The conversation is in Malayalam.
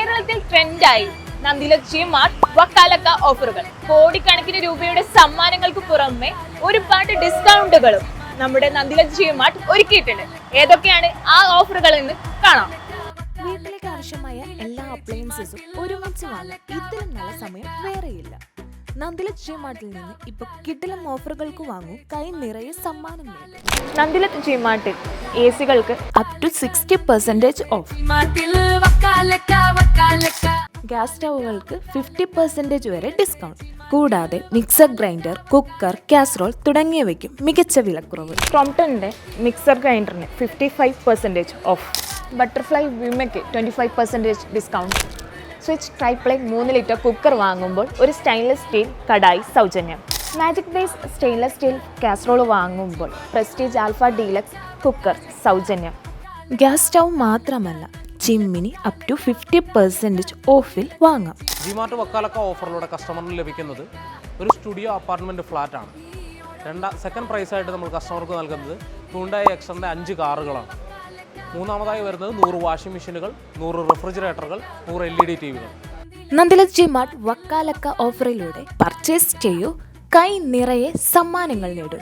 കേരളത്തിൽ ട്രെൻഡായി നന്ദിലത് ജിമാർട്ട് വക്കാലക്ക ഓഫറുകൾ. കോടിക്കണക്കിന് രൂപയുടെ സമ്മാനങ്ങൾക്ക് പുറമെ ഒരുപാട് ഡിസ്കൗണ്ടുകളും നമ്മുടെ നന്ദിലത് ജിമാർട്ട് ഒരുക്കിയിട്ടുണ്ട്. ഏതൊക്കെയാണ് ആ ഓഫറുകൾ എന്ന് കാണാം. വീട്ടിലേക്ക് ആവശ്യമായ എല്ലാ അപ്ലയൻസസും ഒരുമിച്ച് വാങ്ങാൻ ഇത്രയും നല്ല സമയം വേറെയില്ല. നന്ദിലത് ജിമാർട്ടിൽ നിന്ന് ഇപ്പൊ കിടിലൻ ഓഫറുകൾക്ക് വാങ്ങൂ, കൈ നിറയെ സമ്മാനം നേടും. നന്ദിലത് ജിമാർട്ടിൽ AC-കൾക്ക് അപ് ടു 60% ഓഫ്, ഗ്യാസ് സ്റ്റൗകൾക്ക് 50% വരെ ഡിസ്കൗണ്ട്. കൂടാതെ മിക്സർ ഗ്രൈൻഡർ, കുക്കർ, കാസറോൾ തുടങ്ങിയവയ്ക്കും മികച്ച വിലക്കുറവ്. ക്രോംപ്ടണിന്റെ മിക്സർ ഗ്രൈൻഡറിന് 55% ഓഫ്, ബട്ടർഫ്ലൈ വിമയ്ക്ക് 25% discount. Switch triply 3 litre cooker വാങ്ങുമ്പോൾ ഒരു സ്റ്റെയിൻലെസ് സ്റ്റീൽ കടായി സൗജന്യം. Magic base stainless steel casserole വാങ്ങുമ്പോൾ പ്രസ്റ്റീജ് ആൽഫ ഡീലക്സ് കുക്കർ സൗജന്യം. ഗ്യാസ് സ്റ്റൗ മാത്രമല്ല, ചിമ്മിനി അപ് ടു 50% ഓഫിൽ വാങ്ങാം. ജിമാർട്ട് വക്കാലക്ക ഓഫറിലൂടെ കസ്റ്റമറിന് ലഭിക്കുന്നത് ഒരു സ്റ്റുഡിയോ അപ്പാർട്ട്മെൻറ്റ് ഫ്ലാറ്റാണ്. സെക്കൻഡ് പ്രൈസായിട്ട് നമ്മൾ കസ്റ്റമർക്ക് നൽകുന്നത് ഹ്യുണ്ടായി എക്സറിൻ്റെ 5 കാറുകളാണ്. മൂന്നാമതായി വരുന്നത് 100 വാഷിംഗ് മെഷീനുകൾ, 100 റെഫ്രിജറേറ്ററുകൾ, 100 LED ടിവികൾ. നന്ദിലത് ജിമാർട്ട് വക്കാലക്ക ഓഫറിലൂടെ പർച്ചേസ് ചെയ്യൂ, കൈ നിറയെ സമ്മാനങ്ങൾ നേടൂ.